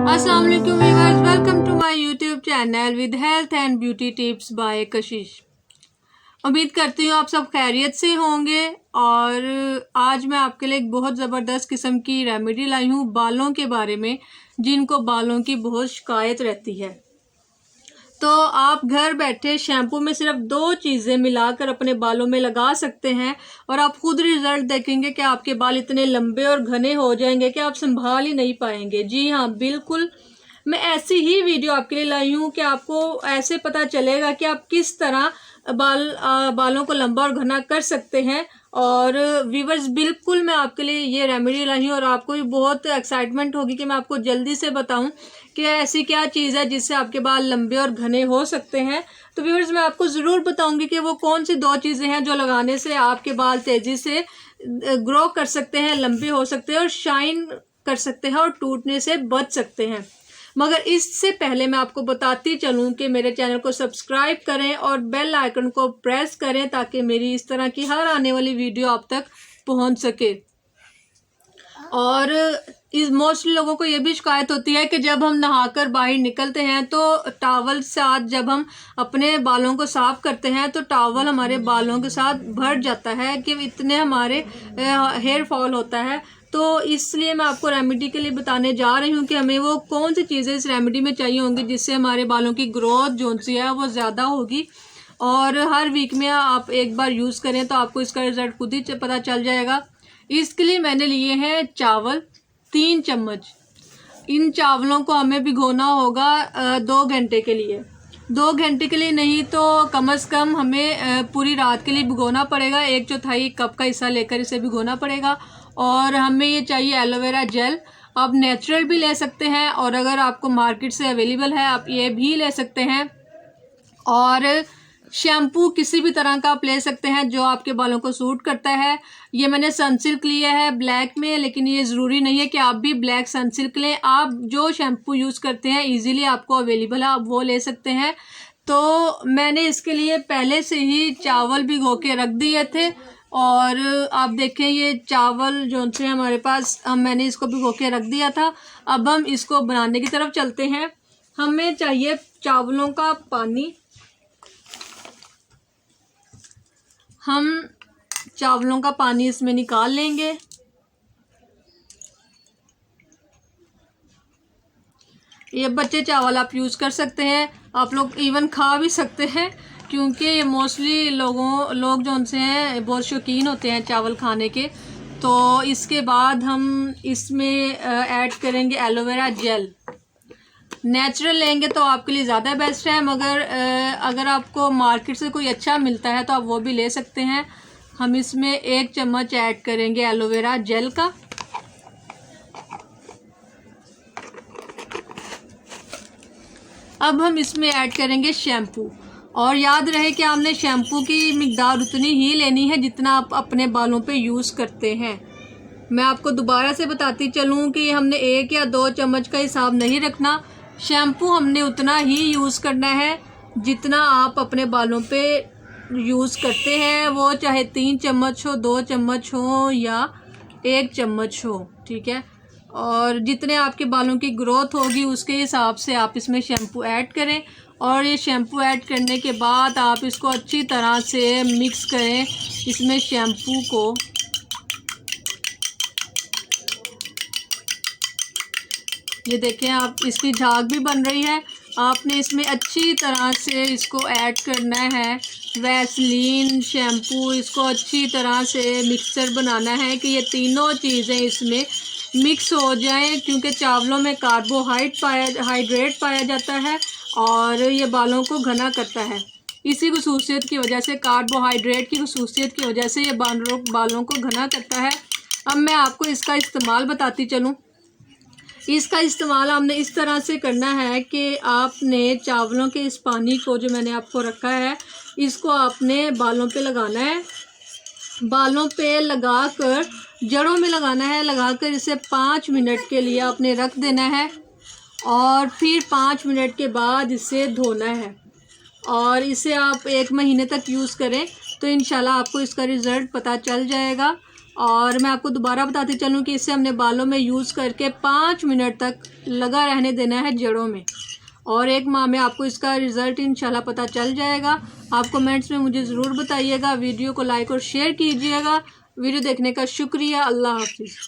अस्सलाम वालेकुम viewers, welcome to my YouTube channel with health and beauty tips by Kashish. उम्मीद करती हूँ आप सब खैरियत से होंगे। और आज मैं आपके लिए एक बहुत ज़बरदस्त किस्म की रेमेडी लाई हूँ बालों के बारे में, जिनको बालों की बहुत शिकायत रहती है। तो आप घर बैठे शैम्पू में सिर्फ 2 चीज़ें मिलाकर अपने बालों में लगा सकते हैं और आप खुद रिजल्ट देखेंगे कि आपके बाल इतने लंबे और घने हो जाएंगे कि आप संभाल ही नहीं पाएंगे। जी हाँ, बिल्कुल मैं ऐसी ही वीडियो आपके लिए लाई हूँ कि आपको ऐसे पता चलेगा कि आप किस तरह बालों को लंबा और घना कर सकते हैं। और व्यूअर्स, बिल्कुल मैं आपके लिए ये रेमेडी लाई हूँ और आपको भी बहुत एक्साइटमेंट होगी कि मैं आपको जल्दी से बताऊं कि ऐसी क्या चीज़ है जिससे आपके बाल लंबे और घने हो सकते हैं। तो व्यूअर्स, मैं आपको ज़रूर बताऊंगी कि वो कौन सी 2 चीज़ें हैं जो लगाने से आपके बाल तेज़ी से ग्रो कर सकते हैं, लंबे हो सकते हैं और शाइन कर सकते हैं और टूटने से बच सकते हैं। मगर इससे पहले मैं आपको बताती चलूं कि मेरे चैनल को सब्सक्राइब करें और बेल आइकन को प्रेस करें ताकि मेरी इस तरह की हर आने वाली वीडियो आप तक पहुंच सके। और इस मोस्टली लोगों को ये भी शिकायत होती है कि जब हम नहाकर बाहर निकलते हैं तो टॉवल के साथ जब हम अपने बालों को साफ करते हैं तो टॉवल हमारे बालों के साथ भर जाता है कि इतने हमारे हेयर फॉल होता है। तो इसलिए मैं आपको रेमेडी के लिए बताने जा रही हूँ कि हमें वो कौन सी चीज़ें इस रेमेडी में चाहिए होंगी जिससे हमारे बालों की ग्रोथ जो सी है वो ज़्यादा होगी। और हर वीक में आप एक बार यूज़ करें तो आपको इसका रिज़ल्ट खुद ही पता चल जाएगा। इसके लिए मैंने लिए हैं चावल 3 चम्मच। इन चावलों को हमें भिगोना होगा 2 घंटे के लिए। 2 घंटे के लिए नहीं तो कम से कम हमें पूरी रात के लिए भिगोना पड़ेगा। 1/4 कप का हिस्सा लेकर इसे भिगोना पड़ेगा। और हमें ये चाहिए एलोवेरा जेल। आप नेचुरल भी ले सकते हैं और अगर आपको मार्केट से अवेलेबल है आप ये भी ले सकते हैं। और शैम्पू किसी भी तरह का आप ले सकते हैं जो आपके बालों को सूट करता है। ये मैंने सनसिल्क लिया है ब्लैक में, लेकिन ये ज़रूरी नहीं है कि आप भी ब्लैक सनसिल्क लें। आप जो शैम्पू यूज़ करते हैं इजीली आपको अवेलेबल है, आप वो ले सकते हैं। तो मैंने इसके लिए पहले से ही चावल भिगो के रख दिए थे और आप देखें ये चावल जो से हमारे पास मैंने इसको भिगो के रख दिया था। अब हम इसको बनाने की तरफ चलते हैं। हमें चाहिए चावलों का पानी। हम चावलों का पानी इसमें निकाल लेंगे। ये बचे चावल आप यूज़ कर सकते हैं, आप लोग इवन खा भी सकते हैं क्योंकि ये मोस्टली लोग जो उनसे हैं बहुत शौकीन होते हैं चावल खाने के। तो इसके बाद हम इसमें ऐड करेंगे एलोवेरा जेल। नेचुरल लेंगे तो आपके लिए ज़्यादा बेस्ट है, मगर अगर आपको मार्केट से कोई अच्छा मिलता है तो आप वो भी ले सकते हैं। हम इसमें 1 चम्मच ऐड करेंगे एलोवेरा जेल का। अब हम इसमें ऐड करेंगे शैम्पू। और याद रहे कि आपने शैम्पू की मिकदार उतनी ही लेनी है जितना आप अपने बालों पे यूज़ करते हैं। मैं आपको दोबारा से बताती चलूँ कि हमने 1 या 2 चम्मच का हिसाब नहीं रखना। शैम्पू हमने उतना ही यूज़ करना है जितना आप अपने बालों पे यूज़ करते हैं, वो चाहे 3 चम्मच हो, 2 चम्मच हो या 1 चम्मच हो, ठीक है। और जितने आपके बालों की ग्रोथ होगी उसके हिसाब से आप इसमें शैम्पू ऐड करें। और ये शैम्पू ऐड करने के बाद आप इसको अच्छी तरह से मिक्स करें इसमें शैम्पू को। ये देखें, आप इसकी झाग भी बन रही है। आपने इसमें अच्छी तरह से इसको ऐड करना है वैसलीन, शैम्पू, इसको अच्छी तरह से मिक्सचर बनाना है कि ये तीनों चीज़ें इसमें मिक्स हो जाएं, क्योंकि चावलों में कार्बोहाइड्रेट पाया जाता है और ये बालों को घना करता है। इसी खसूसियत की वजह से, कार्बोहाइड्रेट की खसूसियत की वजह से ये बालों को घना करता है। अब मैं आपको इसका इस्तेमाल बताती चलूँ। इसका इस्तेमाल हमने इस तरह से करना है कि आपने चावलों के इस पानी को जो मैंने आपको रखा है इसको आपने बालों पे लगाना है। बालों पे लगाकर जड़ों में लगाना है, लगाकर इसे 5 मिनट के लिए आपने रख देना है और फिर 5 मिनट के बाद इसे धोना है। और इसे आप 1 महीने तक यूज़ करें तो इंशाल्लाह आपको इसका रिज़ल्ट पता चल जाएगा। और मैं आपको दोबारा बताती चलूँ कि इसे हमने बालों में यूज़ करके 5 मिनट तक लगा रहने देना है जड़ों में, और 1 माह में आपको इसका रिज़ल्ट इंशाल्लाह पता चल जाएगा। आप कमेंट्स में मुझे ज़रूर बताइएगा। वीडियो को लाइक और शेयर कीजिएगा। वीडियो देखने का शुक्रिया। अल्लाह हाफिज़।